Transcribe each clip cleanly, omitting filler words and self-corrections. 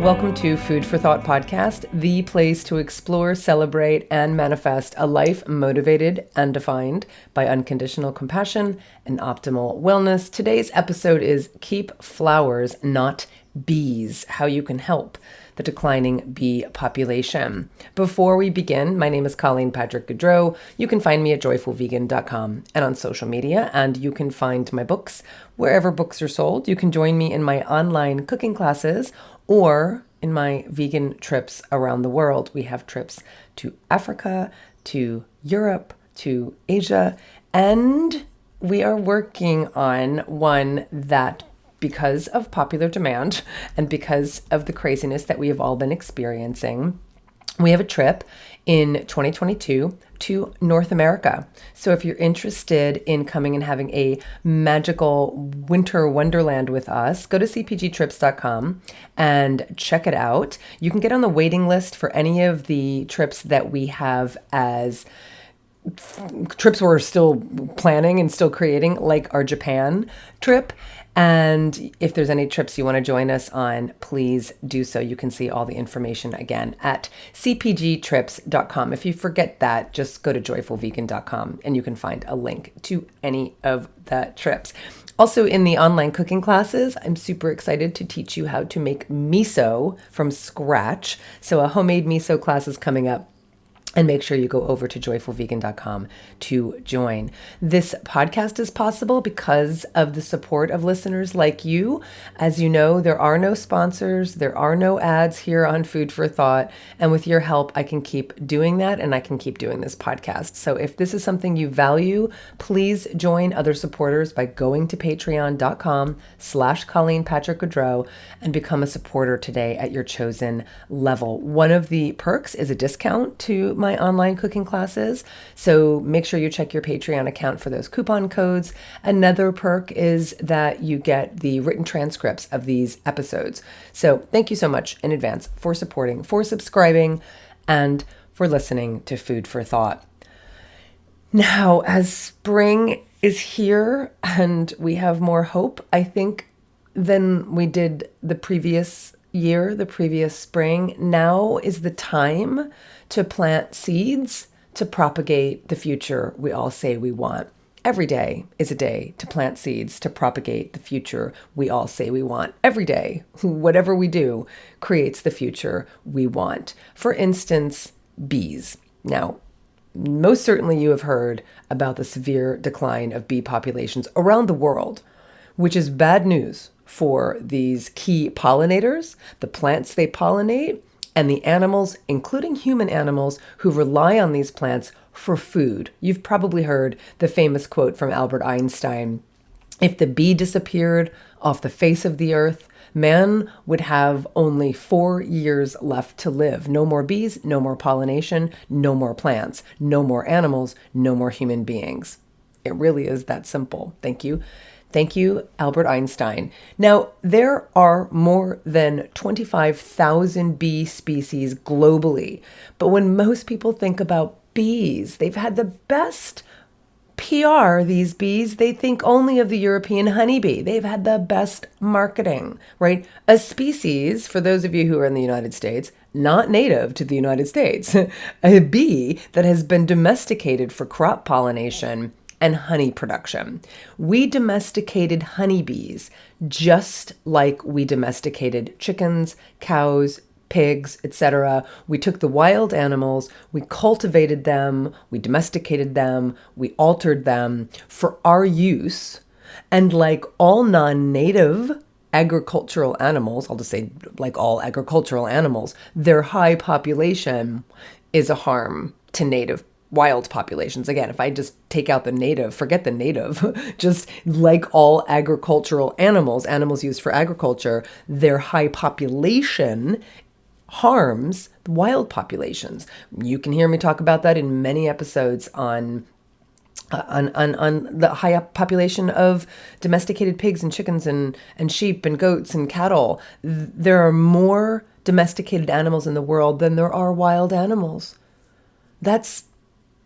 Welcome to Food for Thought Podcast, the place to explore, celebrate, and manifest a life motivated and defined by unconditional compassion and optimal wellness. Today's episode is Keep Flowers, Not Bees, How You Can Help the Declining Bee Population. Before we begin, my name is Patrick-Goudreau. You can find me at joyfulvegan.com and on social media, and you can find my books wherever books are sold. You can join me in my online cooking classes or in my vegan trips around the world. We have trips to Africa, to Europe, to Asia, and we are working on one that, because of popular demand and because of the craziness that we have all been experiencing, we have a trip in 2022 to North America. So if you're interested in coming and having a magical winter wonderland with us, go to cpgtrips.com and check it out. You can get on the waiting list for any of the trips that we have as trips we're still planning and still creating, like our Japan trip. And if there's any trips you want to join us on, please do so. You can see all the information again at cpgtrips.com. If you forget that, just go to joyfulvegan.com and you can find a link to any of the trips. Also, in the online cooking classes, I'm super excited to teach you how to make miso from scratch. So a homemade miso class is coming up. And make sure you go over to joyfulvegan.com to join. This podcast is possible because of the support of listeners like you. As you know, there are no sponsors, there are no ads here on Food for Thought. And with your help, I can keep doing that and I can keep doing this podcast. So if this is something you value, please join other supporters by going to patreon.com/ColleenPatrick-Goudreau and become a supporter today at your chosen level. One of the perks is a discount to my online cooking classes. So make sure you check your Patreon account for those coupon codes. Another perk is that you get the written transcripts of these episodes. So thank you so much in advance for supporting, for subscribing, and for listening to Food for Thought. Now, as spring is here and we have more hope, I think, than we did the previous year, the previous spring, now is the time to plant seeds to propagate the future we all say we want. Every day is a day to plant seeds to propagate the future we all say we want. Every day, whatever we do, creates the future we want. For instance, bees. Now, most certainly you have heard about the severe decline of bee populations around the world, which is bad news for these key pollinators, the plants they pollinate, and the animals, including human animals, who rely on these plants for food. You've probably heard the famous quote from Albert Einstein: "If the bee disappeared off the face of the earth, man would have only 4 years left to live. No more bees, no more pollination, no more plants, no more animals, no more human beings." It really is that simple. Thank you. Thank you, Albert Einstein. Now, there are more than 25,000 bee species globally. But when most people think about bees, they've had the best PR, these bees. They think only of the European honeybee. They've had the best marketing, right? A species, for those of you who are in the United States, not native to the United States, a bee that has been domesticated for crop pollination and honey production. We domesticated honeybees just like we domesticated chickens, cows, pigs, etc. We took the wild animals, we cultivated them, we domesticated them, we altered them for our use. And like all non-native agricultural animals, I'll just say like all agricultural animals, their high population is a harm to native wild populations. Again, if I just take out the native, forget the native, just like all agricultural animals, animals used for agriculture, their high population harms the wild populations. You can hear me talk about that in many episodes on the high population of domesticated pigs and chickens and sheep and goats and cattle. There are more domesticated animals in the world than there are wild animals. That's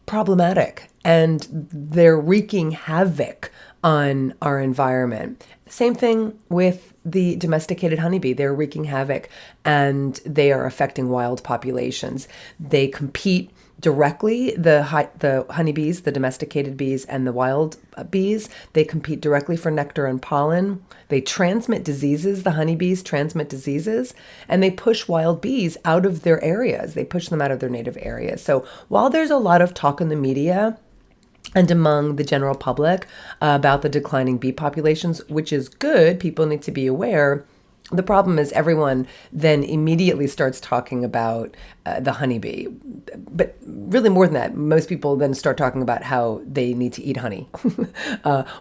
problematic, and they're wreaking havoc on our environment. Same thing with the domesticated honeybee. They're wreaking havoc and they are affecting wild populations. They compete directly, the honeybees, the domesticated bees, and the wild bees. They compete directly for nectar and pollen. They transmit diseases. The honeybees transmit diseases, and they push wild bees out of their areas. They push them out of their native areas. So while there's a lot of talk in the media and among the general public about the declining bee populations, which is good, people need to be aware. The problem is everyone then immediately starts talking about the honeybee. But really more than that, most people then start talking about how they need to eat honey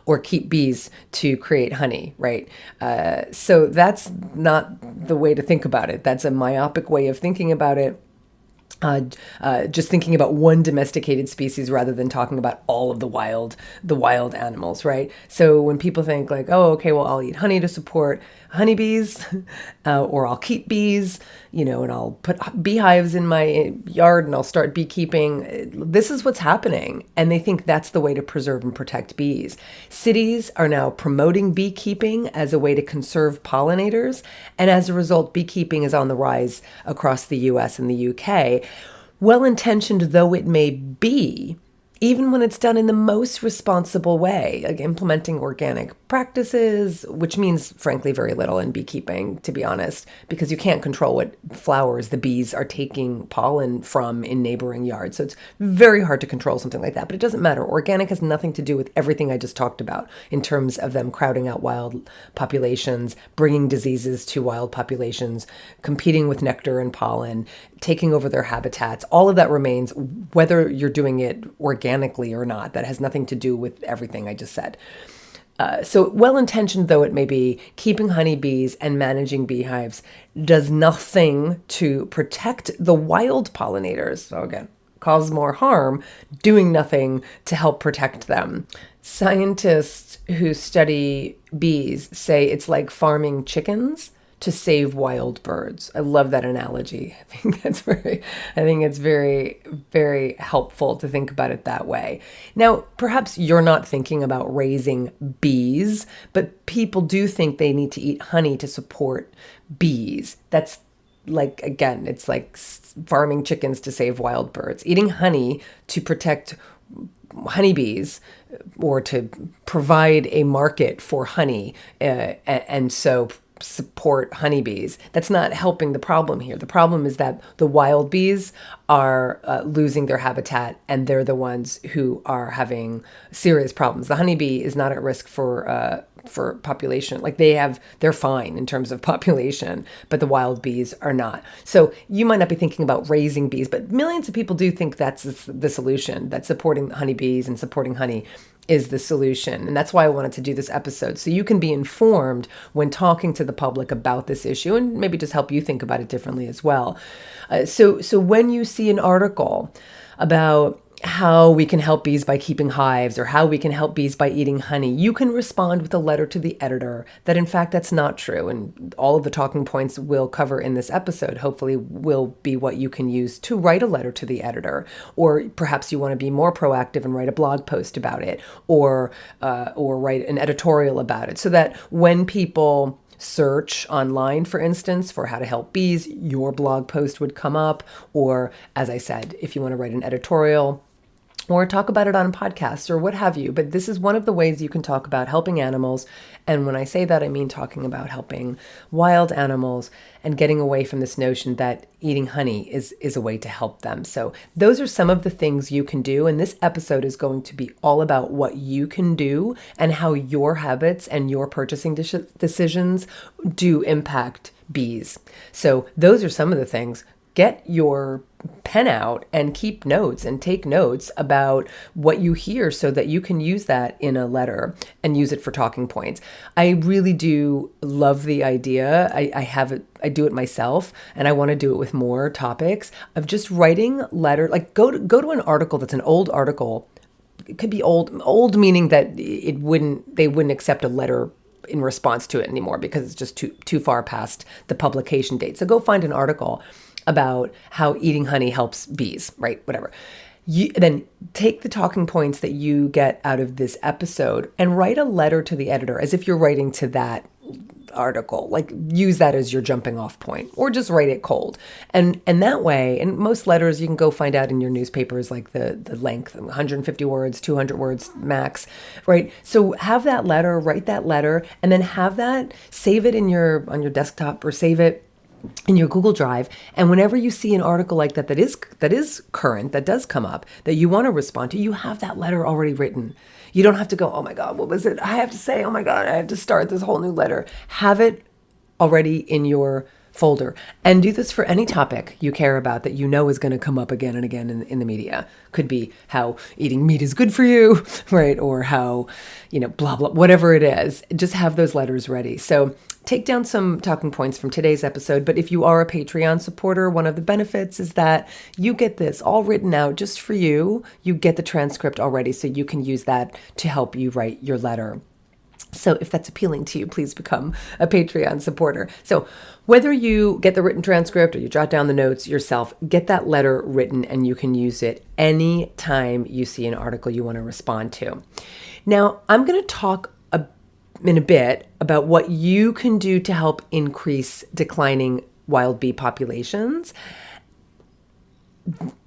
or keep bees to create honey, right? So that's not the way to think about it. That's a myopic way of thinking about it. Just thinking about one domesticated species rather than talking about all of the wild animals, right? So when people think like, oh, okay, well, I'll eat honey to support honeybees, or I'll keep bees, and I'll put beehives in my yard and I'll start beekeeping. This is what's happening. And they think that's the way to preserve and protect bees. Cities are now promoting beekeeping as a way to conserve pollinators. And as a result, beekeeping is on the rise across the US and the UK. Well-intentioned though it may be, even when it's done in the most responsible way, like implementing organic practices, which means, frankly, very little in beekeeping, to be honest, because you can't control what flowers the bees are taking pollen from in neighboring yards. So it's very hard to control something like that, but it doesn't matter. Organic has nothing to do with everything I just talked about in terms of them crowding out wild populations, bringing diseases to wild populations, competing with nectar and pollen, taking over their habitats. All of that remains, whether you're doing it organically or not. That has nothing to do with everything I just said. So well-intentioned though it may be, keeping honeybees and managing beehives does nothing to protect the wild pollinators. So again, cause more harm, doing nothing to help protect them. Scientists who study bees say it's like farming chickens to save wild birds. I love that analogy. I think it's very, very helpful to think about it that way. Now, perhaps you're not thinking about raising bees, but people do think they need to eat honey to support bees. That's like, again, it's like farming chickens to save wild birds. Eating honey to protect honeybees or to provide a market for honey, and so support honeybees. That's not helping the problem here. The problem is that the wild bees are losing their habitat, and they're the ones who are having serious problems. The honeybee is not at risk for population. Like they're fine in terms of population, but the wild bees are not. So you might not be thinking about raising bees, but millions of people do think that's the solution, that supporting honeybees and supporting honey is the solution. And that's why I wanted to do this episode, so you can be informed when talking to the public about this issue and maybe just help you think about it differently as well. So when you see an article about how we can help bees by keeping hives or how we can help bees by eating honey, you can respond with a letter to the editor that in fact that's not true. And all of the talking points we'll cover in this episode hopefully will be what you can use to write a letter to the editor. Or perhaps you want to be more proactive and write a blog post about it, or write an editorial about it, so that when people search online, for instance, for how to help bees, your blog post would come up. Or, as I said, if you want to write an editorial or talk about it on a podcast or what have you. But this is one of the ways you can talk about helping animals. And when I say that, I mean talking about helping wild animals and getting away from this notion that eating honey is a way to help them. So those are some of the things you can do. And this episode is going to be all about what you can do and how your habits and your purchasing decisions do impact bees. So those are some of the things. Get your pen out and keep notes and take notes about what you hear so that you can use that in a letter and use it for talking points. I really do love the idea. I do it myself, and I want to do it with more topics of just writing letter. Like go to an article that's an old article. It could be old meaning that they wouldn't accept a letter in response to it anymore because it's just too far past the publication date. So go find an article about how eating honey helps bees, right? Whatever. Then take the talking points that you get out of this episode and write a letter to the editor as if you're writing to that article. Like, use that as your jumping off point, or just write it cold. And that way, and most letters you can go find out in your newspapers, like the length, 150 words, 200 words max, right? So have that letter, write that letter, and then have that, save it on your desktop, or save it in your Google Drive. And whenever you see an article like that is current, that does come up, that you want to respond to, you have that letter already written. You don't have to go, oh my God, what was it? I have to say, oh my God, I have to start this whole new letter. Have it already in your folder. And do this for any topic you care about that you know is going to come up again and again in the media. Could be how eating meat is good for you, right? Or how, blah, blah, whatever it is. Just have those letters ready. So take down some talking points from today's episode. But if you are a Patreon supporter, one of the benefits is that you get this all written out just for you. You get the transcript already, so you can use that to help you write your letter. So if that's appealing to you, please become a Patreon supporter. So whether you get the written transcript or you jot down the notes yourself, get that letter written and you can use it anytime you see an article you want to respond to. Now, I'm going to talk in a bit about what you can do to help increase declining wild bee populations.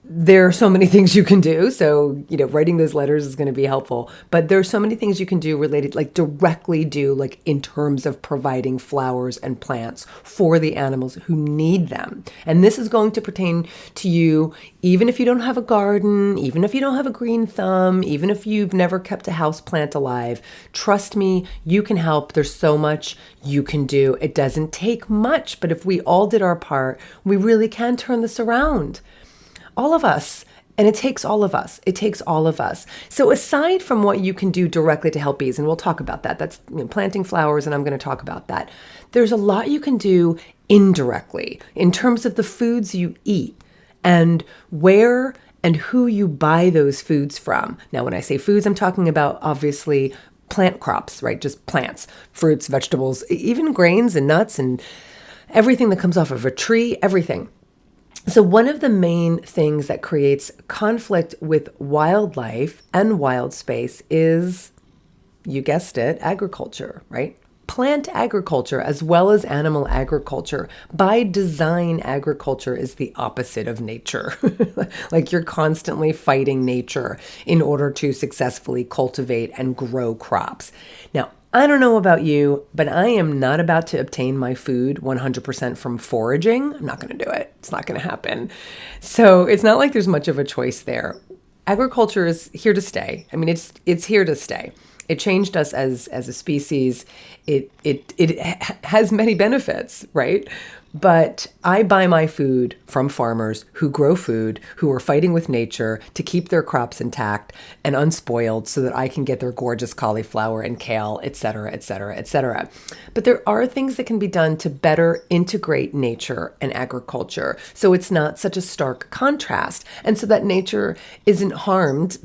There are so many things you can do. So, writing those letters is going to be helpful. But there are so many things you can do related, like directly do, like in terms of providing flowers and plants for the animals who need them. And this is going to pertain to you even if you don't have a garden, even if you don't have a green thumb, even if you've never kept a house plant alive. Trust me, you can help. There's so much you can do. It doesn't take much, but if we all did our part, we really can turn this around. All of us. And it takes all of us. It takes all of us. So aside from what you can do directly to help bees, and we'll talk about that, that's planting flowers, and I'm going to talk about that. There's a lot you can do indirectly in terms of the foods you eat and where and who you buy those foods from. Now, when I say foods, I'm talking about obviously plant crops, right? Just plants, fruits, vegetables, even grains and nuts and everything that comes off of a tree, everything. So one of the main things that creates conflict with wildlife and wild space is, you guessed it, agriculture, right? Plant agriculture as well as animal agriculture. By design, agriculture is the opposite of nature. Like you're constantly fighting nature in order to successfully cultivate and grow crops. Now, I don't know about you, but I am not about to obtain my food 100% from foraging. I'm not going to do it. It's not going to happen. So it's not like there's much of a choice there. Agriculture is here to stay. I mean, it's here to stay. It changed us as a species. It has many benefits, right? But I buy my food from farmers who grow food, who are fighting with nature to keep their crops intact and unspoiled so that I can get their gorgeous cauliflower and kale, et cetera, et cetera, et cetera. But there are things that can be done to better integrate nature and agriculture so it's not such a stark contrast, and so that nature isn't harmed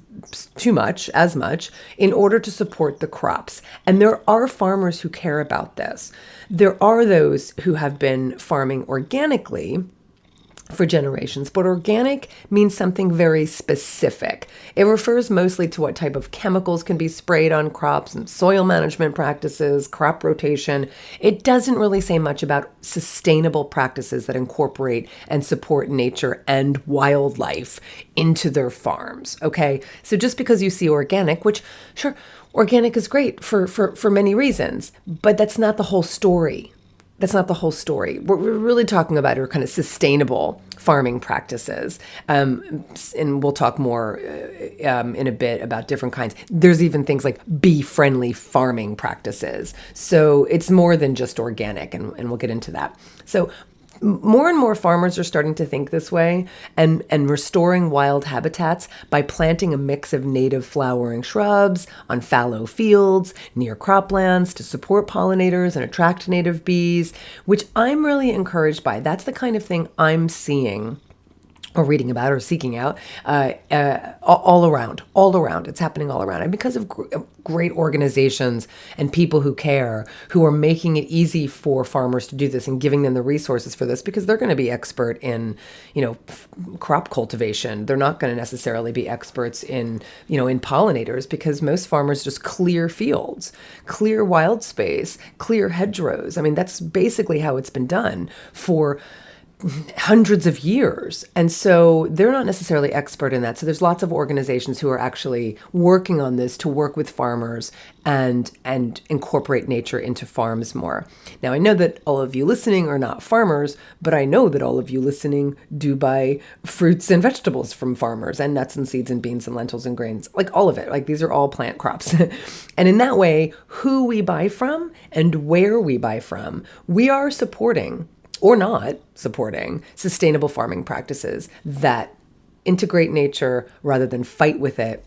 as much in order to support the crops. And there are farmers who care about this. There are those who have been farming organically for generations, but organic means something very specific. It refers mostly to what type of chemicals can be sprayed on crops and soil management practices, crop rotation. It doesn't really say much about sustainable practices that incorporate and support nature and wildlife into their farms, okay? So just because you see organic, which, sure, organic is great for many reasons, but that's not the whole story. That's not the whole story. What we're really talking about are kind of sustainable farming practices. And we'll talk more in a bit about different kinds. There's even things like bee-friendly farming practices. So it's more than just organic, and we'll get into that. So more and more farmers are starting to think this way and restoring wild habitats by planting a mix of native flowering shrubs on fallow fields near croplands to support pollinators and attract native bees, which I'm really encouraged by. That's the kind of thing I'm seeing or reading about or seeking out, all around, all around. It's happening all around. And because of great organizations and people who care, who are making it easy for farmers to do this and giving them the resources for this, because they're going to be expert in, crop cultivation. They're not going to necessarily be experts in, in pollinators, because most farmers just clear fields, clear wild space, clear hedgerows. I mean, that's basically how it's been done for hundreds of years. And so they're not necessarily expert in that. So there's lots of organizations who are actually working on this to work with farmers and incorporate nature into farms more. Now, I know that all of you listening are not farmers, but I know that all of you listening do buy fruits and vegetables from farmers, and nuts and seeds and beans and lentils and grains, like all of it. Like, these are all plant crops. And in that way, who we buy from and where we buy from, we are supporting or not supporting sustainable farming practices that integrate nature rather than fight with it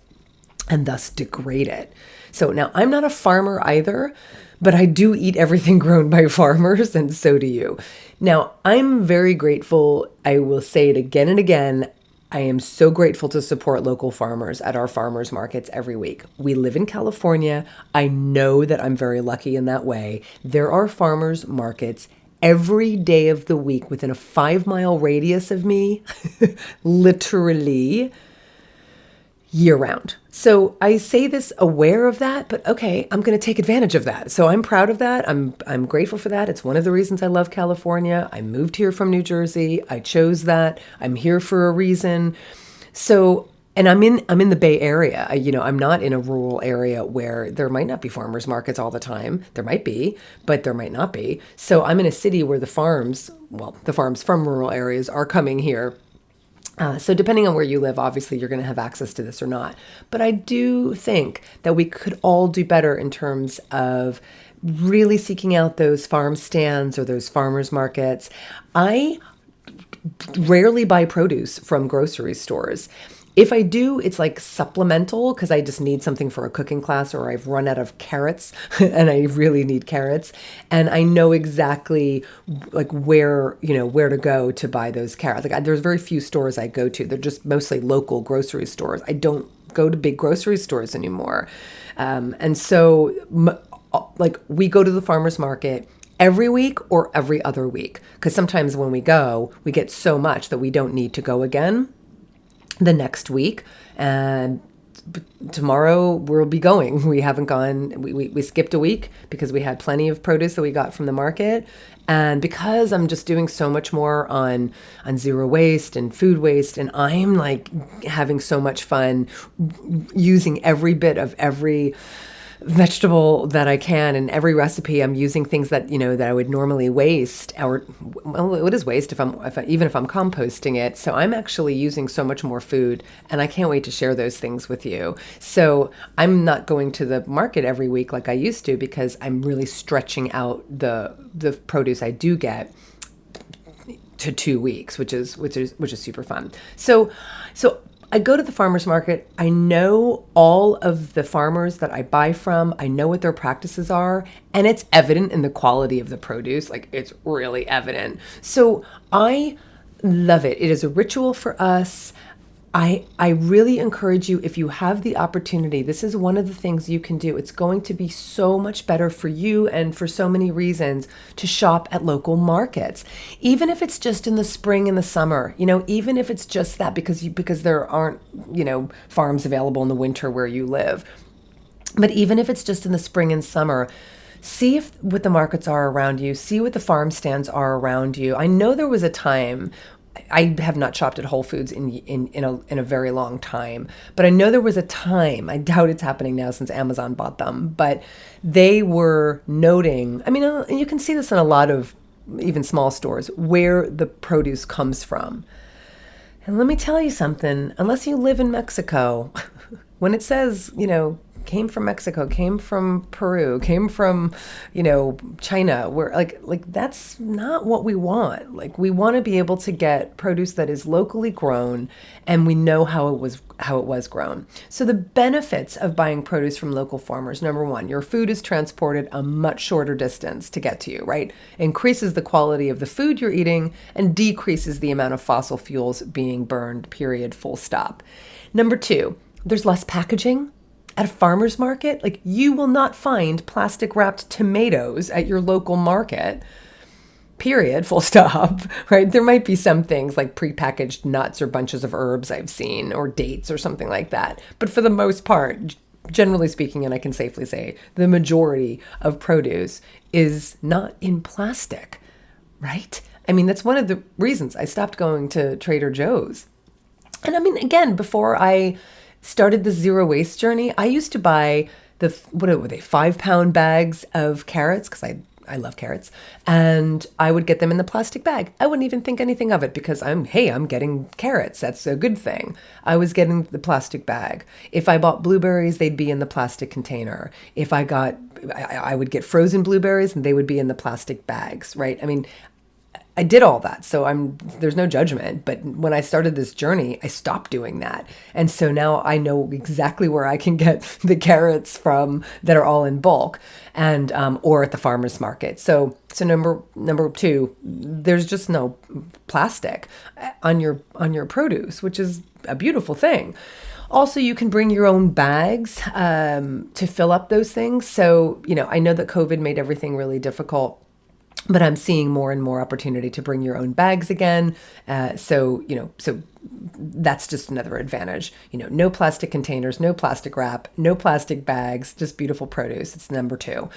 and thus degrade it. So now, I'm not a farmer either, but I do eat everything grown by farmers, and so do you. Now, I'm very grateful. I will say it again and again. I am so grateful to support local farmers at our farmers markets every week. We live in California. I know that I'm very lucky in that way. There are farmers markets every day of the week within a 5-mile radius of me, literally year round. So I say this aware of that, but okay, I'm going to take advantage of that. So I'm proud of that. I'm grateful for that. It's one of the reasons I love California. I moved here from New Jersey. I chose that. I'm here for a reason. So, and I'm in the Bay Area. I'm not in a rural area where there might not be farmers markets all the time. There might be, but there might not be. So I'm in a city where the farms from rural areas are coming here. So depending on where you live, obviously you're going to have access to this or not. But I do think that we could all do better in terms of really seeking out those farm stands or those farmers markets. I rarely buy produce from grocery stores. If I do, it's like supplemental because I just need something for a cooking class, or I've run out of carrots and I really need carrots. And I know exactly like where to go to buy those carrots. Like, there's very few stores I go to. They're just mostly local grocery stores. I don't go to big grocery stores anymore. And so we go to the farmer's market every week or every other week, because sometimes when we go, we get so much that we don't need to go again the next week. And tomorrow we'll be going. We haven't gone. We skipped a week because we had plenty of produce that we got from the market. And because I'm just doing so much more on zero waste and food waste, and I'm like having so much fun using every bit of every vegetable that I can, and every recipe I'm using things that that I would normally waste, or what is waste even if I'm composting it. So I'm actually using so much more food, and I can't wait to share those things with you. So I'm not going to the market every week like I used to, because I'm really stretching out the produce I do get to 2 weeks, which is super fun. So I go to the farmer's market. I know all of the farmers that I buy from. I know what their practices are, and it's evident in the quality of the produce. Like, it's really evident. So I love it. It is a ritual for us. I really encourage you, if you have the opportunity, this is one of the things you can do. It's going to be so much better for you and for so many reasons to shop at local markets, even if it's just in the spring and the summer, even if it's just that because there aren't, farms available in the winter where you live. But even if it's just in the spring and summer, see what the markets are around you, see what the farm stands are around you. I know there was a time, I have not shopped at Whole Foods in a very long time, but I know there was a time, I doubt it's happening now since Amazon bought them, but they were noting, you can see this in a lot of even small stores, where the produce comes from. And let me tell you something, unless you live in Mexico, when it says, came from Mexico, came from Peru, came from, China. We're like that's not what we want. Like we want to be able to get produce that is locally grown and we know how it was grown. So the benefits of buying produce from local farmers, number one, your food is transported a much shorter distance to get to you, right? Increases the quality of the food you're eating and decreases the amount of fossil fuels being burned, period, full stop. Number two, there's less packaging. At a farmer's market, like you will not find plastic wrapped tomatoes at your local market, period, full stop, right? There might be some things like prepackaged nuts or bunches of herbs I've seen or dates or something like that. But for the most part, generally speaking, and I can safely say the majority of produce is not in plastic, right? I mean, that's one of the reasons I stopped going to Trader Joe's. And I mean, again, before I started the zero waste journey, I used to buy what were they, 5-pound bags of carrots, because I love carrots, and I would get them in the plastic bag. I wouldn't even think anything of it because I'm getting carrots. That's a good thing. I was getting the plastic bag. If I bought blueberries, they'd be in the plastic container. If I would get frozen blueberries and they would be in the plastic bags, right? I mean, I did all that. So there's no judgment. But when I started this journey, I stopped doing that. And so now I know exactly where I can get the carrots from that are all in bulk and, or at the farmer's market. So number two, there's just no plastic on your produce, which is a beautiful thing. Also, you can bring your own bags to fill up those things. So, I know that COVID made everything really difficult, but I'm seeing more and more opportunity to bring your own bags again. So that's just another advantage. No plastic containers, no plastic wrap, no plastic bags, just beautiful produce. It's number two.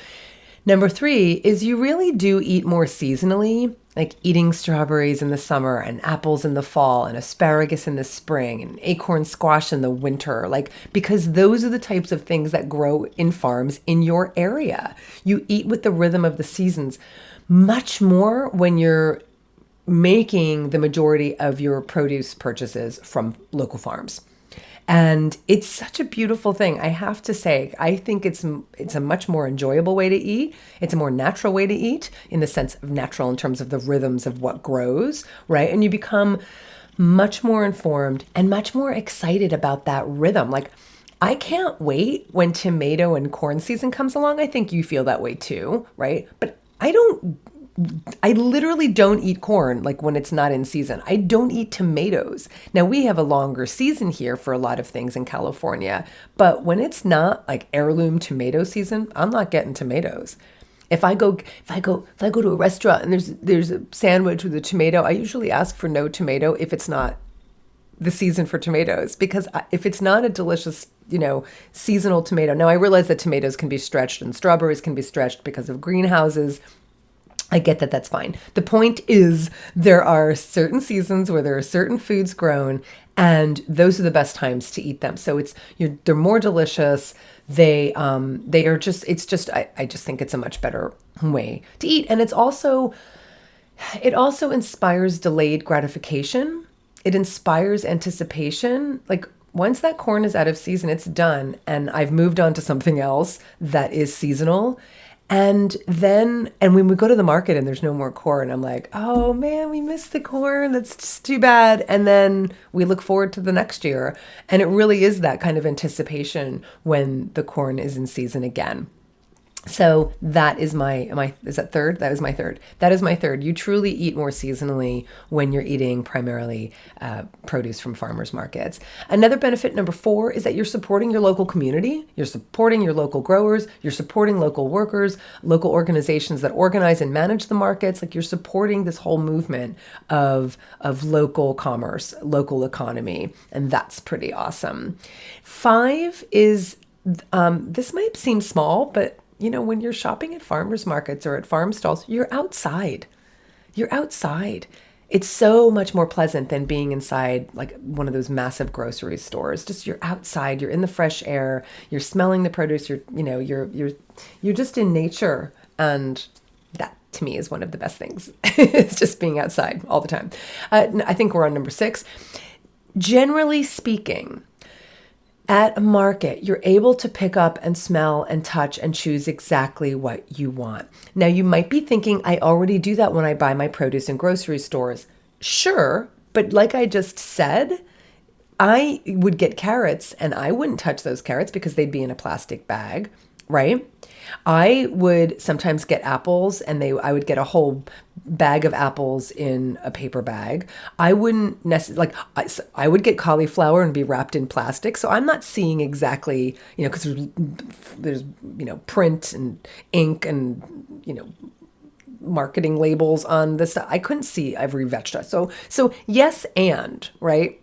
Number three is you really do eat more seasonally, like eating strawberries in the summer and apples in the fall and asparagus in the spring and acorn squash in the winter, because those are the types of things that grow in farms in your area. You eat with the rhythm of the seasons much more when you're making the majority of your produce purchases from local farms. And it's such a beautiful thing. I have to say, I think it's a much more enjoyable way to eat. It's a more natural way to eat in the sense of natural in terms of the rhythms of what grows, right? And you become much more informed and much more excited about that rhythm. I can't wait when tomato and corn season comes along. I think you feel that way too, right? But I literally don't eat corn when it's not in season. I don't eat tomatoes. Now we have a longer season here for a lot of things in California, but when it's not heirloom tomato season, I'm not getting tomatoes. If I go to a restaurant and there's a sandwich with a tomato, I usually ask for no tomato if it's not the season for tomatoes, because if it's not a delicious, seasonal tomato. Now I realize that tomatoes can be stretched and strawberries can be stretched because of greenhouses. I get that. That's fine. The point is there are certain seasons where there are certain foods grown, and those are the best times to eat them. So they're more delicious. They are just, I just think it's a much better way to eat. And it also inspires delayed gratification. It inspires anticipation. Once that corn is out of season, it's done. And I've moved on to something else that is seasonal. And when we go to the market and there's no more corn, I'm like, oh man, we missed the corn. That's just too bad. And then we look forward to the next year. And it really is that kind of anticipation when the corn is in season again. So that is is that third? That is my third. That is my third. You truly eat more seasonally when you're eating primarily produce from farmers markets. Another benefit, number 4, is that you're supporting your local community. You're supporting your local growers. You're supporting local workers, local organizations that organize and manage the markets. You're supporting this whole movement of local commerce, local economy. And that's pretty awesome. 5 is, this might seem small, but when you're shopping at farmers markets or at farm stalls, you're outside. You're outside. It's so much more pleasant than being inside one of those massive grocery stores. Just you're outside, you're in the fresh air, you're smelling the produce, you're just in nature. And that to me is one of the best things. It's just being outside all the time. I think we're on number 6. Generally speaking, At a market, you're able to pick up and smell and touch and choose exactly what you want. Now, you might be thinking, I already do that when I buy my produce in grocery stores. Sure, but like I just said, I would get carrots and I wouldn't touch those carrots because they'd be in a plastic bag, right? I would sometimes get apples and I would get a whole bag of apples in a paper bag. I wouldn't necessarily, I would get cauliflower and be wrapped in plastic. So I'm not seeing exactly, because there's, print and ink and, marketing labels on this. I couldn't see every vegetable. So yes, and, right?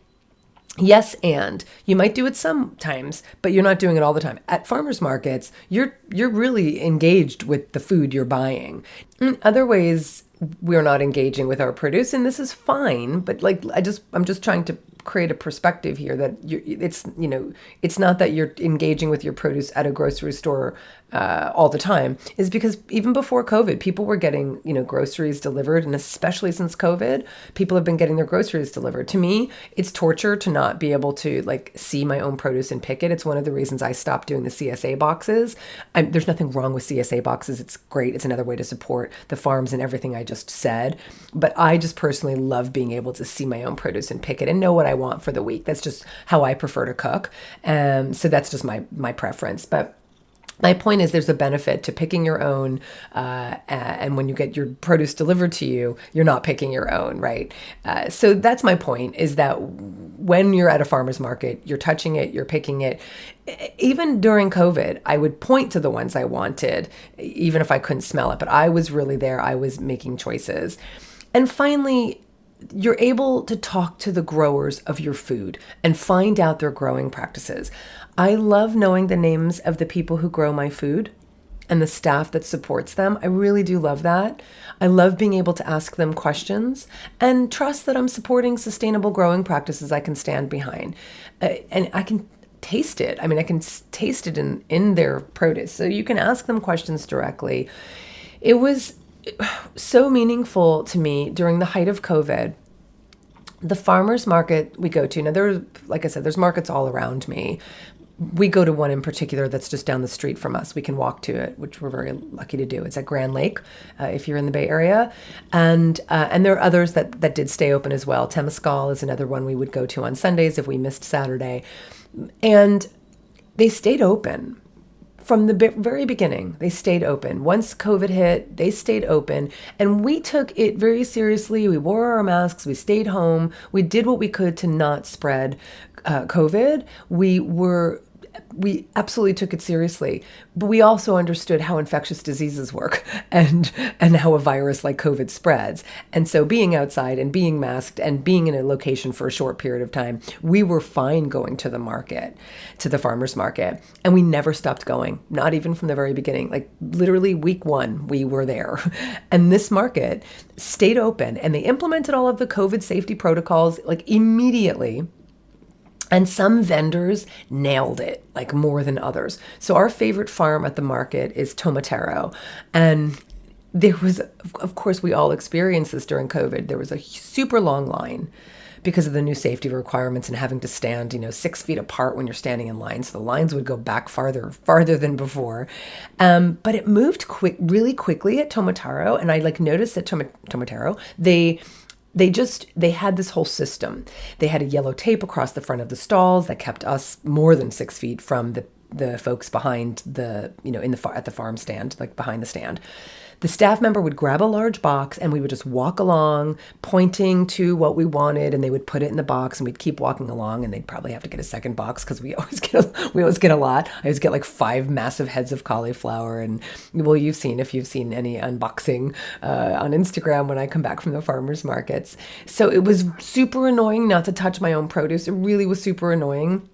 Yes, and you might do it sometimes, but you're not doing it all the time. At farmers markets, you're really engaged with the food you're buying. In other ways, we're not engaging with our produce, and this is fine. But I'm just trying to create a perspective here that it's not that you're engaging with your produce at a grocery store all the time, is because even before COVID, people were getting, groceries delivered. And especially since COVID, people have been getting their groceries delivered. To me, it's torture to not be able to see my own produce and pick it. It's one of the reasons I stopped doing the CSA boxes. There's nothing wrong with CSA boxes. It's great. It's another way to support the farms and everything I just said. But I just personally love being able to see my own produce and pick it and know what I want for the week. That's just how I prefer to cook. So that's just my preference. But my point is there's a benefit to picking your own, and when you get your produce delivered to you, you're not picking your own, right? So that's my point, is that when you're at a farmer's market, you're touching it, you're picking it. Even during COVID, I would point to the ones I wanted, even if I couldn't smell it, but I was really there. I was making choices. And finally, you're able to talk to the growers of your food and find out their growing practices. I love knowing the names of the people who grow my food and the staff that supports them. I really do love that. I love being able to ask them questions and trust that I'm supporting sustainable growing practices I can stand behind. And I can taste it. I can taste it in their produce. So you can ask them questions directly. It was so meaningful to me during the height of COVID. The farmers market we go to, now like I said, there's markets all around me. We go to one in particular that's just down the street from us. We can walk to it, which we're very lucky to do. It's at Grand Lake, if you're in the Bay Area. And there are others that did stay open as well. Temescal is another one we would go to on Sundays if we missed Saturday. And they stayed open. From the very beginning, they stayed open. Once COVID hit, they stayed open. And we took it very seriously. We wore our masks. We stayed home. We did what we could to not spread COVID. We absolutely took it seriously, but we also understood how infectious diseases work and how a virus like COVID spreads. And so being outside and being masked and being in a location for a short period of time, we were fine going to the market, to the farmer's market. And we never stopped going, not even from the very beginning. Literally week one, we were there. And this market stayed open and they implemented all of the COVID safety protocols immediately. And some vendors nailed it, more than others. So our favorite farm at the market is Tomatero. And there was, of course, we all experienced this during COVID. There was a super long line because of the new safety requirements and having to stand, 6 feet apart when you're standing in line. So the lines would go back farther than before. But it moved really quickly at Tomatero. And I noticed at Tomatero, they had this whole system. They had a yellow tape across the front of the stalls that kept us more than 6 feet from the folks behind at the farm stand, behind the stand. The staff member would grab a large box and we would just walk along pointing to what we wanted, and they would put it in the box and we'd keep walking along, and they'd probably have to get a second box because we always get a lot. I always get 5 massive heads of cauliflower, and well, if you've seen any unboxing on Instagram when I come back from the farmers markets. So it was super annoying not to touch my own produce. It really was super annoying.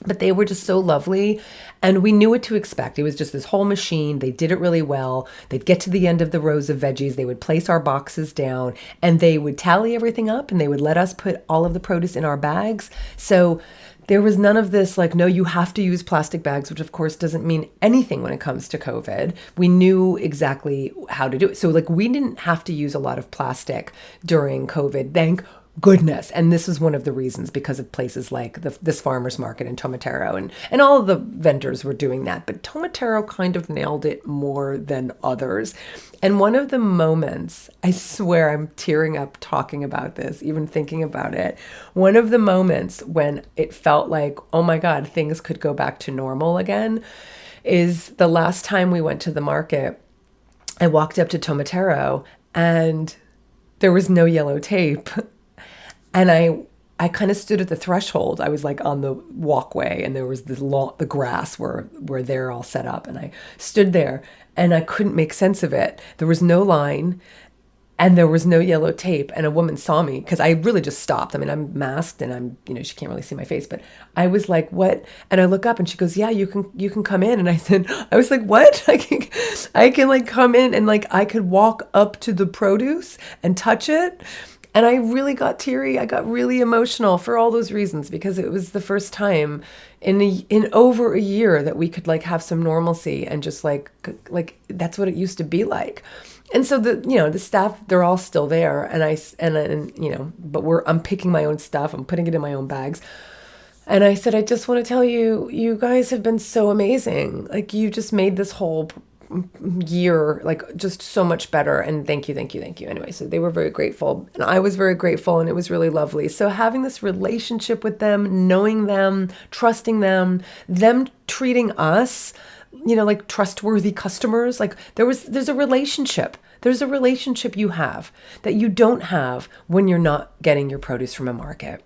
But they were just so lovely, and we knew what to expect. It was just this whole machine. They did it really well. They'd get to the end of the rows of veggies. They would place our boxes down, and they would tally everything up, and they would let us put all of the produce in our bags. So there was none of this no, you have to use plastic bags, which of course doesn't mean anything when it comes to COVID. We knew exactly how to do it. So we didn't have to use a lot of plastic during COVID. Thank goodness. And this is one of the reasons, because of places like this farmer's market in Tomatero, and all of the vendors were doing that. But Tomatero kind of nailed it more than others. And one of the moments, I swear I'm tearing up talking about this, even thinking about it. One of the moments when it felt like, oh my God, things could go back to normal again, is the last time we went to the market. I walked up to Tomatero and there was no yellow tape. And I kind of stood at the threshold. I was like on the walkway, and there was the grass where they're all set up. And I stood there and I couldn't make sense of it. There was no line and there was no yellow tape. And a woman saw me because I really just stopped. I mean, I'm masked and she can't really see my face, but I was like, what? And I look up and she goes, yeah, you can come in. And I was like, what? I can like come in and like I could walk up to the produce and touch it. And I really got teary. I got really emotional for all those reasons, because it was the first time in over a year that we could like have some normalcy and just like that's what it used to be like. And so the staff, they're all still there, and but I'm picking my own stuff. I'm putting it in my own bags. And I said, I just want to tell you, you guys have been so amazing. Like, you just made this whole year like just so much better, and thank you. Anyway, so they were very grateful and I was very grateful, and it was really lovely. So having this relationship with them, knowing them, trusting them treating us, like trustworthy customers, like there's a relationship. There's a relationship you have that you don't have when you're not getting your produce from a market.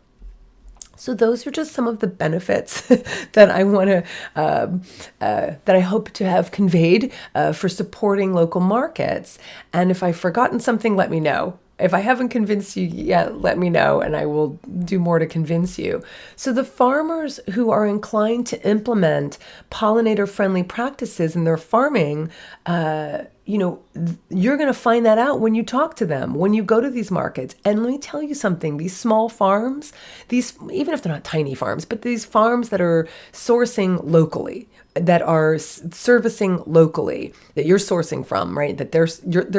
So those are just some of the benefits that I want to, that I hope to have conveyed for supporting local markets. And if I've forgotten something, let me know. If I haven't convinced you yet, let me know, and I will do more to convince you. So the farmers who are inclined to implement pollinator-friendly practices in their farming, you're going to find that out when you talk to them, when you go to these markets. And let me tell you something, these small farms, even if they're not tiny farms, but these farms that are sourcing locally, that are servicing locally, that you're sourcing from, right? That they're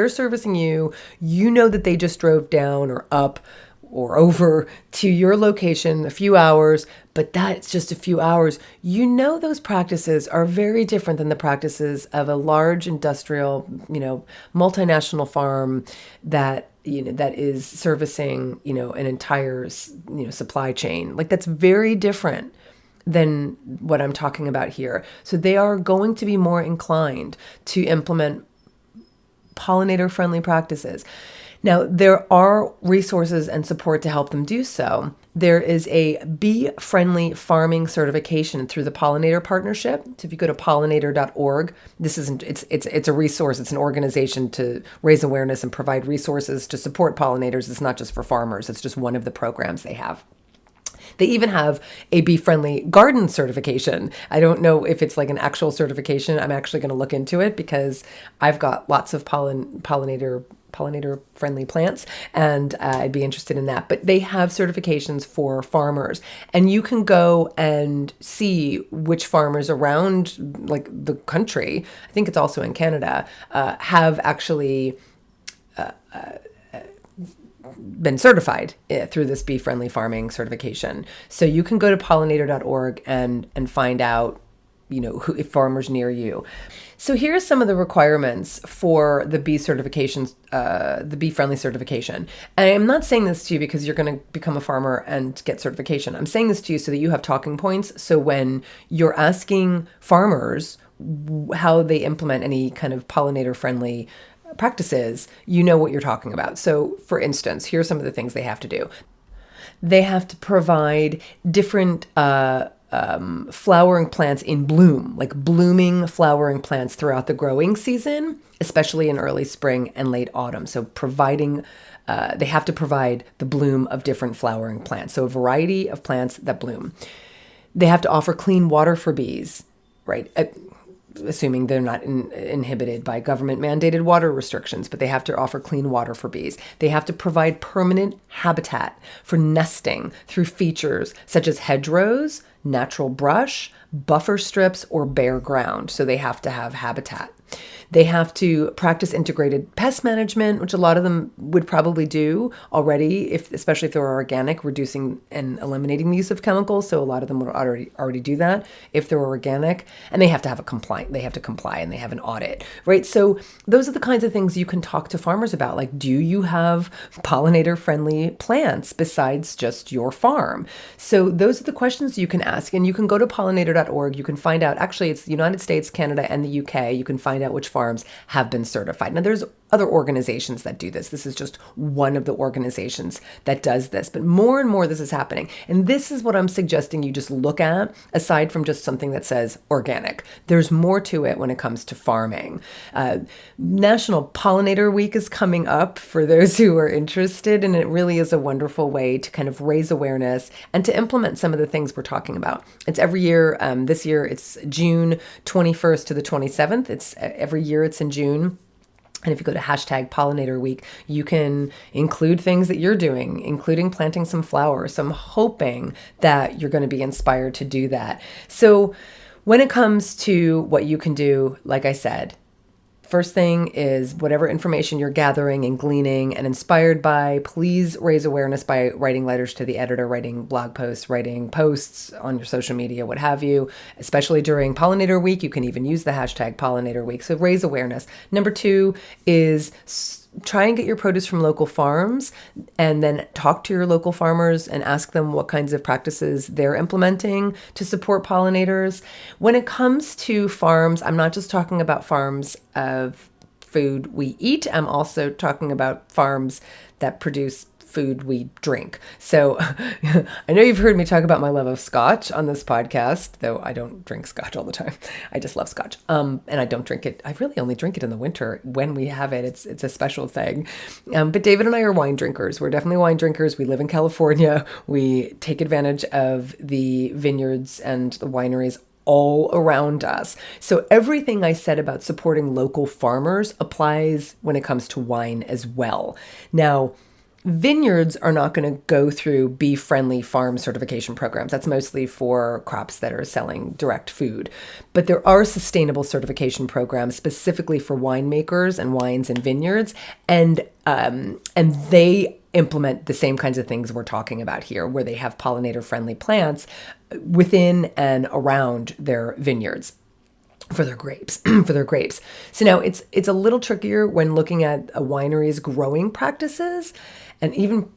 servicing you, that they just drove down or up or over to your location a few hours, but that's just a few hours. Those practices are very different than the practices of a large industrial, multinational farm that is servicing, an entire, supply chain. Like, that's very different than what I'm talking about here. So they are going to be more inclined to implement pollinator-friendly practices. Now, there are resources and support to help them do so. There is a bee-friendly farming certification through the Pollinator Partnership. So if you go to pollinator.org, it's a resource. It's an organization to raise awareness and provide resources to support pollinators. It's not just for farmers. It's just one of the programs they have. They even have a bee-friendly garden certification. I don't know if it's like an actual certification. I'm actually going to look into it because I've got lots of pollinator-friendly plants, and I'd be interested in that. But they have certifications for farmers, and you can go and see which farmers around like the country, I think it's also in Canada, have actually been certified through this bee-friendly farming certification. So you can go to pollinator.org and find out, if farmers near you. So here are some of the requirements for the bee certifications, the bee-friendly certification. And I'm not saying this to you because you're going to become a farmer and get certification. I'm saying this to you so that you have talking points. So when you're asking farmers how they implement any kind of pollinator-friendly practices, you know what you're talking about. So for instance, here are some of the things they have to do. They have to provide different flowering plants in bloom, like blooming flowering plants throughout the growing season, especially in early spring and late autumn. So they have to provide the bloom of different flowering plants. So a variety of plants that bloom. They have to offer clean water for bees, right? Assuming they're not inhibited by government mandated water restrictions, but they have to offer clean water for bees. They have to provide permanent habitat for nesting through features such as hedgerows, natural brush, buffer strips, or bare ground. So they have to have habitat. They have to practice integrated pest management, which a lot of them would probably do already, especially if they're organic, reducing and eliminating the use of chemicals. So a lot of them would already do that if they're organic. And they have to have they have to comply, and they have an audit, right? So those are the kinds of things you can talk to farmers about. Like, do you have pollinator-friendly plants besides just your farm? So those are the questions you can ask, and you can go to pollinator.org. You can find out, actually, it's the United States, Canada, and the UK. You can find out which farms have been certified. Now, there's other organizations that do this. This is just one of the organizations that does this, but more and more this is happening. And this is what I'm suggesting you just look at, aside from just something that says organic. There's more to it when it comes to farming. National Pollinator Week is coming up for those who are interested, and it really is a wonderful way to kind of raise awareness and to implement some of the things we're talking about. It's every year. This year it's June 21st to the 27th. It's every year it's in June. And if you go to #Pollinator Week, you can include things that you're doing, including planting some flowers. So I'm hoping that you're going to be inspired to do that. So when it comes to what you can do, like I said, first thing is whatever information you're gathering and gleaning and inspired by, please raise awareness by writing letters to the editor, writing blog posts, writing posts on your social media, what have you. Especially during Pollinator Week, you can even use the #Pollinator Week. So raise awareness. Number 2 is try and get your produce from local farms, and then talk to your local farmers and ask them what kinds of practices they're implementing to support pollinators. When it comes to farms, I'm not just talking about farms of food we eat. I'm also talking about farms that produce food we drink. So I know you've heard me talk about my love of scotch on this podcast, though I don't drink scotch all the time. I just love scotch. And I don't drink it. I really only drink it in the winter when we have it. It's a special thing. But David and I are wine drinkers. We're definitely wine drinkers. We live in California. We take advantage of the vineyards and the wineries all around us. So everything I said about supporting local farmers applies when it comes to wine as well. Now, vineyards are not going to go through bee-friendly farm certification programs. That's mostly for crops that are selling direct food. But there are sustainable certification programs specifically for winemakers and wines and vineyards, and they implement the same kinds of things we're talking about here, where they have pollinator-friendly plants within and around their vineyards for their grapes. So now it's a little trickier when looking at a winery's growing practices and even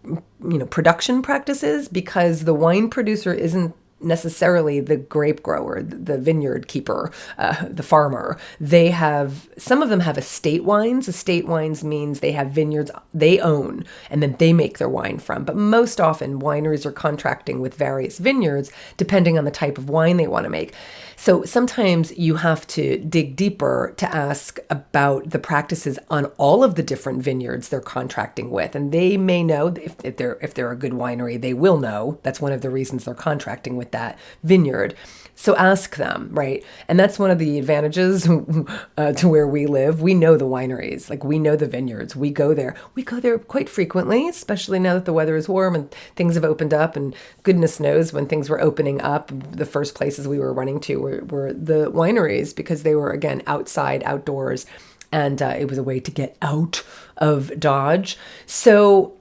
production practices, because the wine producer isn't necessarily the grape grower, the vineyard keeper, the farmer. Some of them have estate wines. Estate wines means they have vineyards they own and then they make their wine from. But most often wineries are contracting with various vineyards depending on the type of wine they want to make. So sometimes you have to dig deeper to ask about the practices on all of the different vineyards they're contracting with. And they may know, if they're a good winery, they will know. That's one of the reasons they're contracting with that vineyard. So ask them, right? And that's one of the advantages to where we live. We know the wineries, like we know the vineyards. We go there. We go there quite frequently, especially now that the weather is warm and things have opened up. And goodness knows when things were opening up, the first places we were running to were the wineries, because they were, again, outside, outdoors, and it was a way to get out of Dodge. So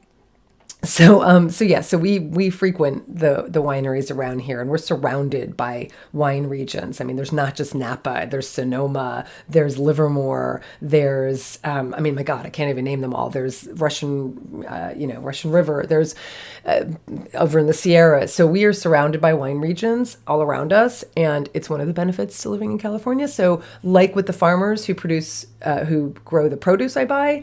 we frequent the wineries around here, and we're surrounded by wine regions. I mean, there's not just Napa, there's Sonoma, there's Livermore, there's, my God, I can't even name them all. There's Russian River, there's over in the Sierra. So we are surrounded by wine regions all around us, and it's one of the benefits to living in California. So like with the farmers who grow the produce I buy,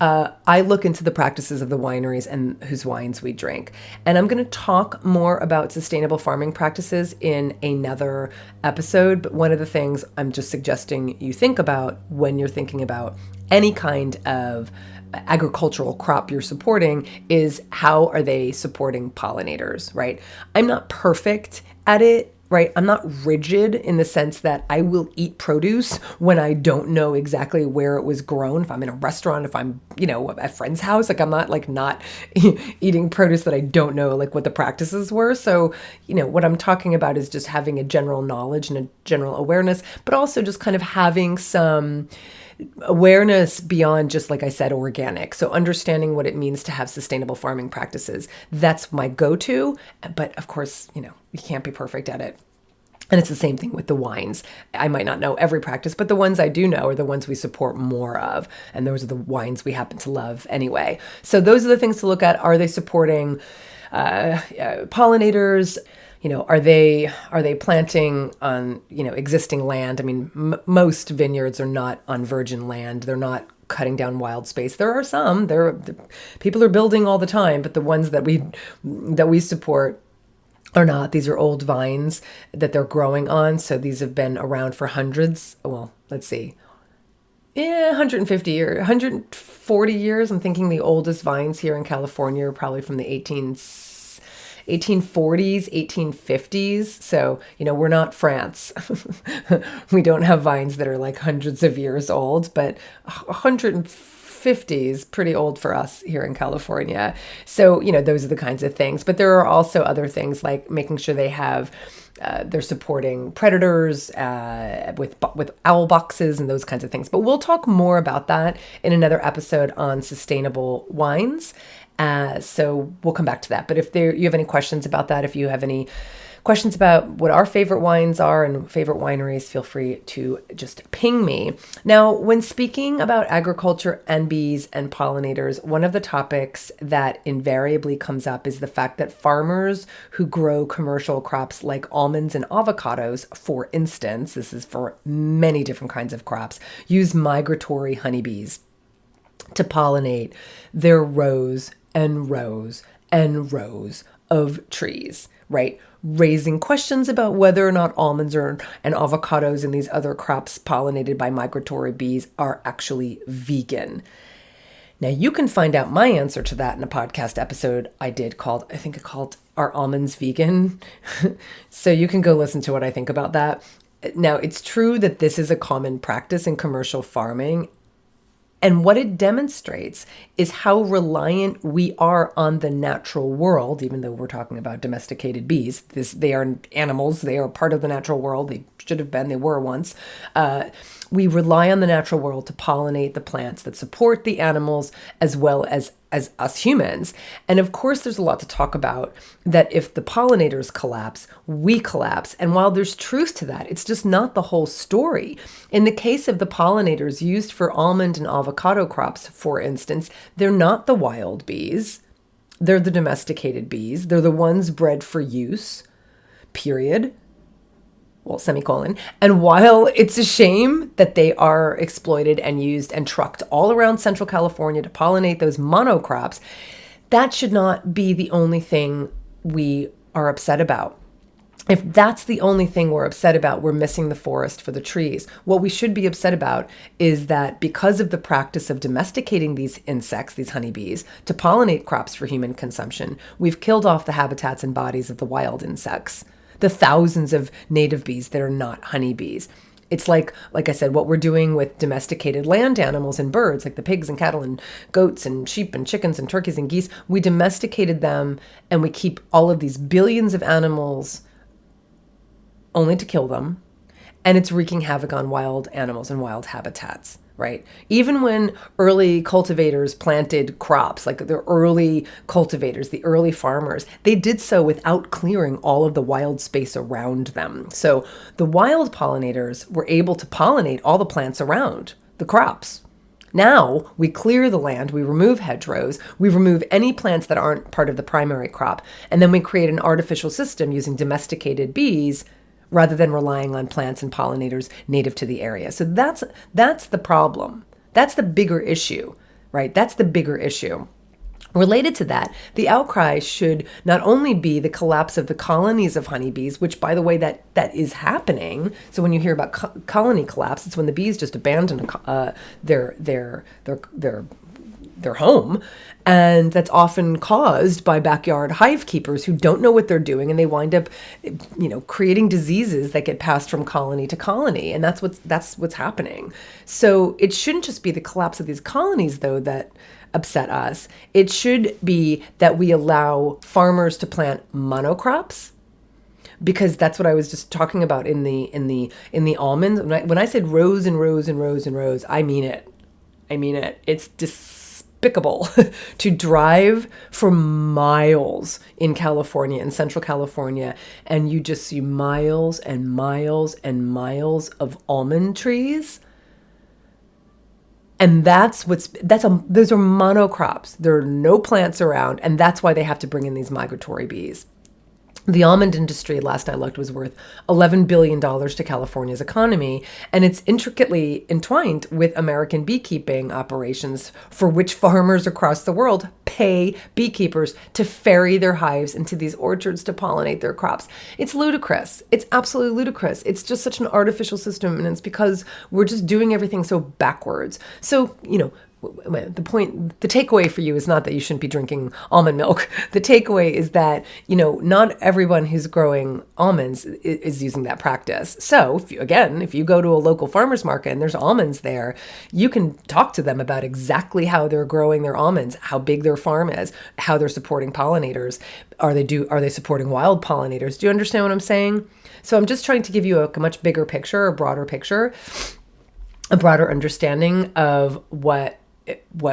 I look into the practices of the wineries and whose wines we drink. And I'm going to talk more about sustainable farming practices in another episode. But one of the things I'm just suggesting you think about when you're thinking about any kind of agricultural crop you're supporting is, how are they supporting pollinators, right? I'm not perfect at it. Right? I'm not rigid in the sense that I will eat produce when I don't know exactly where it was grown. If I'm in a restaurant, if I'm, at a friend's house, like I'm not eating produce that I don't know like what the practices were. So, what I'm talking about is just having a general knowledge and a general awareness, but also just kind of having some awareness beyond just, like I said, organic. So understanding what it means to have sustainable farming practices. That's my go-to. But of course, you can't be perfect at it. And it's the same thing with the wines. I might not know every practice, but the ones I do know are the ones we support more of. And those are the wines we happen to love anyway. So those are the things to look at. Are they supporting pollinators? Are they planting on, existing land? I mean, most vineyards are not on virgin land. They're not cutting down wild space. There are some. People are building all the time, but the ones that we support are not. These are old vines that they're growing on. So these have been around for hundreds. Well, let's see. 150 years, 140 years. I'm thinking the oldest vines here in California are probably from the 1840s, 1850s. So, we're not France. We don't have vines that are like hundreds of years old, but 150 is pretty old for us here in California. So, those are the kinds of things. But there are also other things like making sure they're supporting predators with owl boxes and those kinds of things. But we'll talk more about that in another episode on sustainable wines. So we'll come back to that. But if you have any questions about that, if you have any questions about what our favorite wines are and favorite wineries, feel free to just ping me. Now, when speaking about agriculture and bees and pollinators, one of the topics that invariably comes up is the fact that farmers who grow commercial crops like almonds and avocados, for instance, this is for many different kinds of crops, use migratory honeybees to pollinate their rows and rows and rows of trees, right? Raising questions about whether or not almonds and avocados and these other crops pollinated by migratory bees are actually vegan. Now, you can find out my answer to that in a podcast episode I did called Are Almonds Vegan? So you can go listen to what I think about that. Now, it's true that this is a common practice in commercial farming. And what it demonstrates is how reliant we are on the natural world, even though we're talking about domesticated bees. They are animals. They are part of the natural world. They should have been. They were once. We rely on the natural world to pollinate the plants that support the animals as well as us humans. And of course, there's a lot to talk about that if the pollinators collapse, we collapse. And while there's truth to that, it's just not the whole story. In the case of the pollinators used for almond and avocado crops, for instance, they're not the wild bees. They're the domesticated bees. They're the ones bred for use, period. Well, semicolon. And while it's a shame that they are exploited and used and trucked all around Central California to pollinate those monocrops, that should not be the only thing we are upset about. If that's the only thing we're upset about, we're missing the forest for the trees. What we should be upset about is that because of the practice of domesticating these insects, these honeybees, to pollinate crops for human consumption, we've killed off the habitats and bodies of the wild insects. The thousands of native bees that are not honeybees. It's like I said, what we're doing with domesticated land animals and birds, like the pigs and cattle and goats and sheep and chickens and turkeys and geese. We domesticated them and we keep all of these billions of animals only to kill them. And it's wreaking havoc on wild animals and wild habitats, right? Even when early cultivators planted crops, like the early cultivators, the early farmers, they did so without clearing all of the wild space around them. So the wild pollinators were able to pollinate all the plants around the crops. Now we clear the land, we remove hedgerows, we remove any plants that aren't part of the primary crop, and then we create an artificial system using domesticated bees rather than relying on plants and pollinators native to the area. So that's the problem. That's the bigger issue, right? That's the bigger issue. Related to that, the outcry should not only be the collapse of the colonies of honeybees, which, by the way, that is happening. So when you hear about colony collapse, it's when the bees just abandon their home. And that's often caused by backyard hive keepers who don't know what they're doing, and they wind up, creating diseases that get passed from colony to colony. And that's what's happening. So it shouldn't just be the collapse of these colonies, though, that upset us. It should be that we allow farmers to plant monocrops, because that's what I was just talking about in the almonds. When I said rows and rows and rows and rows, I mean it. I mean it. It's despicable to drive for miles in California, in Central California, and you just see miles and miles and miles of almond trees. And those are monocrops. There are no plants around, and that's why they have to bring in these migratory bees. The almond industry, last I looked, was worth $11 billion to California's economy, and it's intricately entwined with American beekeeping operations, for which farmers across the world pay beekeepers to ferry their hives into these orchards to pollinate their crops. It's ludicrous. It's absolutely ludicrous. It's just such an artificial system, and it's because we're just doing everything so backwards. So, the takeaway for you is not that you shouldn't be drinking almond milk. The takeaway is that, not everyone who's growing almonds is using that practice. So if you go to a local farmer's market and there's almonds there, you can talk to them about exactly how they're growing their almonds, how big their farm is, how they're supporting pollinators. Are they supporting wild pollinators? Do you understand what I'm saying? So I'm just trying to give you a much bigger picture, a broader picture, a broader understanding of what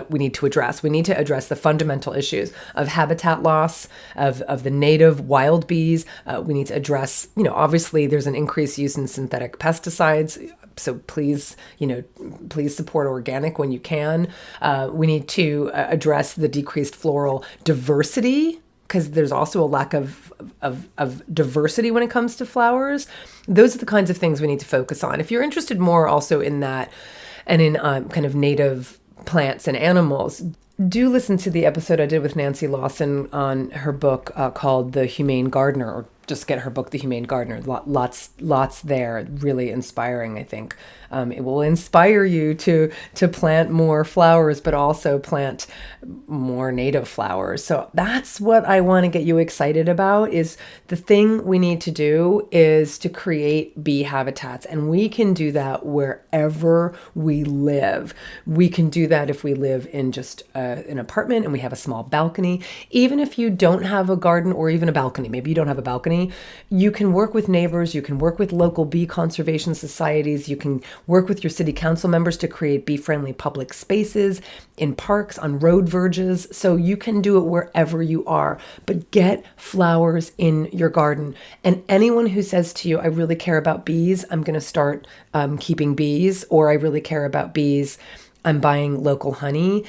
we need to address. We need to address the fundamental issues of habitat loss, of the native wild bees. We need to address, obviously there's an increased use in synthetic pesticides. So please support organic when you can. We need to address the decreased floral diversity, because there's also a lack of diversity when it comes to flowers. Those are the kinds of things we need to focus on. If you're interested more also in that and in kind of native plants and animals, do listen to the episode I did with Nancy Lawson on her book called The Humane Gardener, or just get her book, The Humane Gardener. Lots there, really inspiring, I think. It will inspire you to plant more flowers, but also plant more native flowers. So that's what I want to get you excited about. Is the thing we need to do is to create bee habitats, and we can do that wherever we live. We can do that if we live in just an apartment and we have a small balcony. Even if you don't have a garden or even a balcony, maybe you don't have a balcony, you can work with neighbors, you can work with local bee conservation societies, you can work with your city council members to create bee-friendly public spaces in parks, on road verges. So you can do it wherever you are, but get flowers in your garden. And anyone who says to you, I really care about bees, I'm going to start keeping bees, or I really care about bees, I'm buying local honey,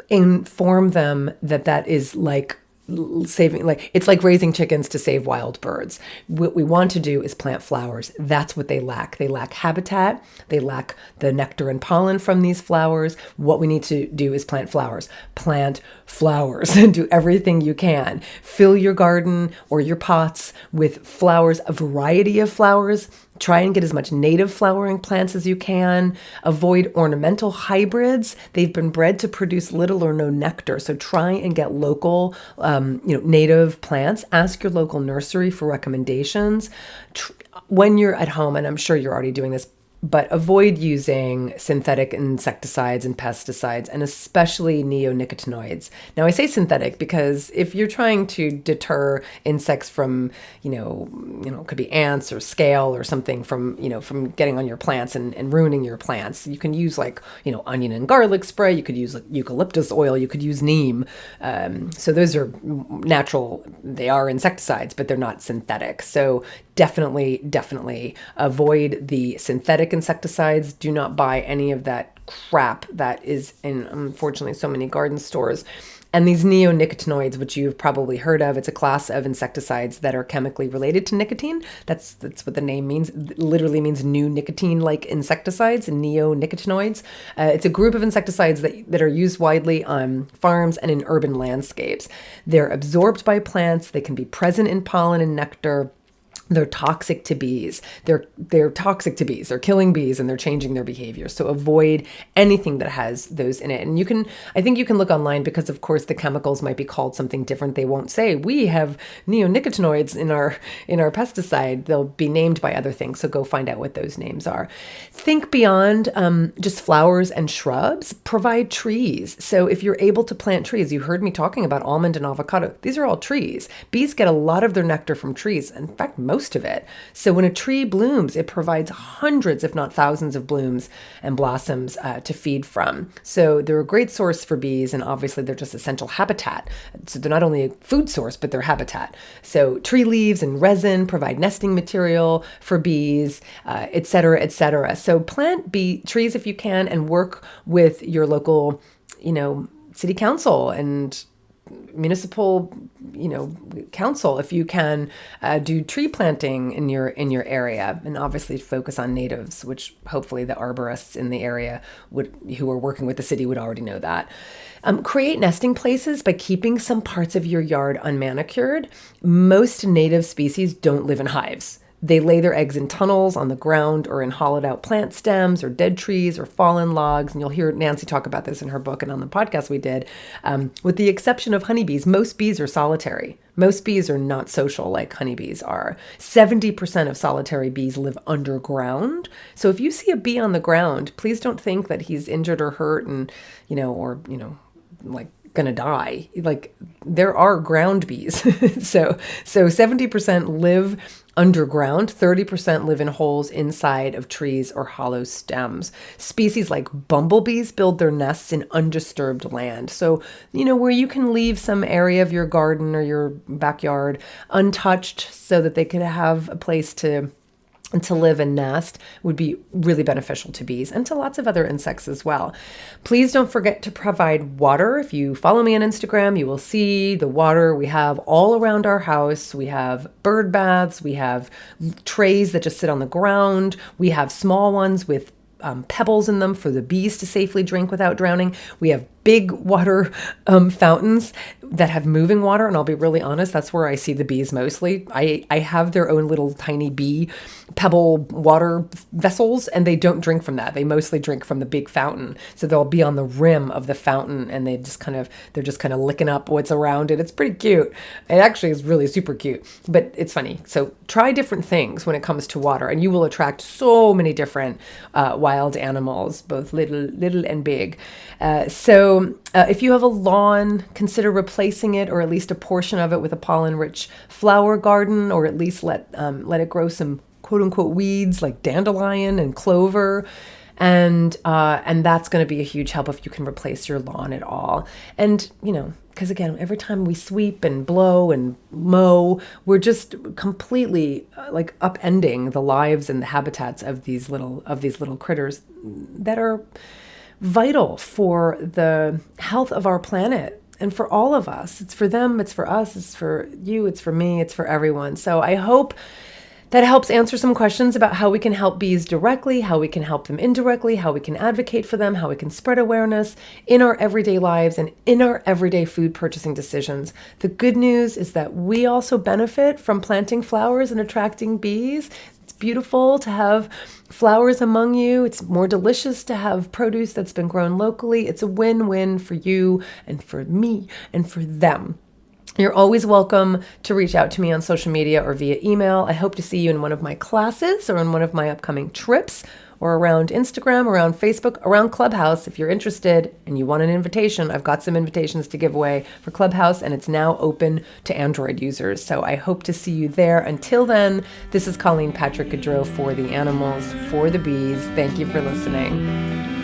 inform them that is like it's like raising chickens to save wild birds. What we want to do is plant flowers. That's what they lack. They lack habitat. They lack the nectar and pollen from these flowers. What we need to do is plant flowers. Plant flowers and do everything you can. Fill your garden or your pots with flowers, a variety of flowers. Try and get as much native flowering plants as you can. Avoid ornamental hybrids. They've been bred to produce little or no nectar. So try and get local, native plants. Ask your local nursery for recommendations. When you're at home, and I'm sure you're already doing this, but avoid using synthetic insecticides and pesticides, and especially neonicotinoids. Now, I say synthetic because if you're trying to deter insects from, it could be ants or scale or something from getting on your plants and ruining your plants, you can use onion and garlic spray. You could use eucalyptus oil. You could use neem. So those are natural. They are insecticides, but they're not synthetic. So definitely avoid the synthetic insecticides. Do not buy any of that crap that is in, unfortunately, so many garden stores. And these neonicotinoids, which you've probably heard of, it's a class of insecticides that are chemically related to nicotine. That's what the name means. It literally means new nicotine-like insecticides, neonicotinoids. It's a group of insecticides that are used widely on farms and in urban landscapes. They're absorbed by plants. They can be present in pollen and nectar. They're toxic to bees. They're toxic to bees. They're killing bees and they're changing their behavior. So avoid anything that has those in it. And I think you can look online because, of course, the chemicals might be called something different. They won't say we have neonicotinoids in our pesticide. They'll be named by other things. So go find out what those names are. Think beyond just flowers and shrubs. Provide trees. So if you're able to plant trees, you heard me talking about almond and avocado. These are all trees. Bees get a lot of their nectar from trees. In fact, most most of it. So when a tree blooms, it provides hundreds, if not thousands, of blooms and blossoms to feed from. So they're a great source for bees, and obviously they're just essential habitat. So they're not only a food source, but they're habitat. So tree leaves and resin provide nesting material for bees, et cetera, et cetera. So plant bee trees if you can, and work with your local, city council and municipal, council if you can do tree planting in your area, and obviously focus on natives, which hopefully the arborists in the area who are working with the city would already know that. Create nesting places by keeping some parts of your yard unmanicured. Most native species don't live in hives. They lay their eggs in tunnels on the ground or in hollowed out plant stems or dead trees or fallen logs. And you'll hear Nancy talk about this in her book and on the podcast we did. With the exception of honeybees, most bees are solitary. Most bees are not social like honeybees are. 70% of solitary bees live underground. So if you see a bee on the ground, please don't think that he's injured or hurt and, gonna die. Like, there are ground bees. so 70% live underground, 30% live in holes inside of trees or hollow stems. Species like bumblebees build their nests in undisturbed land. So, where you can leave some area of your garden or your backyard untouched so that they could have a place to live and nest would be really beneficial to bees and to lots of other insects as well. Please don't forget to provide water. If you follow me on Instagram, you will see the water we have all around our house. We have bird baths. We have trays that just sit on the ground. We have small ones with pebbles in them for the bees to safely drink without drowning. We have big water fountains that have moving water. And I'll be really honest, that's where I see the bees mostly. I have their own little tiny bee pebble water vessels, and they don't drink from that. They mostly drink from the big fountain. So they'll be on the rim of the fountain, and they're just kind of licking up what's around it. It's pretty cute. It actually is really super cute, but it's funny. So try different things when it comes to water, and you will attract so many different wild animals, both little and big. So if you have a lawn, consider replacing it, or at least a portion of it, with a pollen-rich flower garden, or at least let it grow some quote-unquote weeds like dandelion and clover. And that's going to be a huge help if you can replace your lawn at all. And, because again, every time we sweep and blow and mow, we're just completely upending the lives and the habitats of these little critters that are vital for the health of our planet and for all of us. It's for them, it's for us, it's for you, it's for me, it's for everyone. So I hope that helps answer some questions about how we can help bees directly, how we can help them indirectly, how we can advocate for them, how we can spread awareness in our everyday lives and in our everyday food purchasing decisions. The good news is that we also benefit from planting flowers and attracting bees. It's beautiful to have flowers among you. It's more delicious to have produce that's been grown locally. It's a win-win for you and for me and for them. You're always welcome to reach out to me on social media or via email. I hope to see you in one of my classes or in one of my upcoming trips, or around Instagram, around Facebook, around Clubhouse. If you're interested and you want an invitation, I've got some invitations to give away for Clubhouse, and it's now open to Android users. So I hope to see you there. Until then, this is Colleen Patrick-Goudreau for the animals, for the bees. Thank you for listening.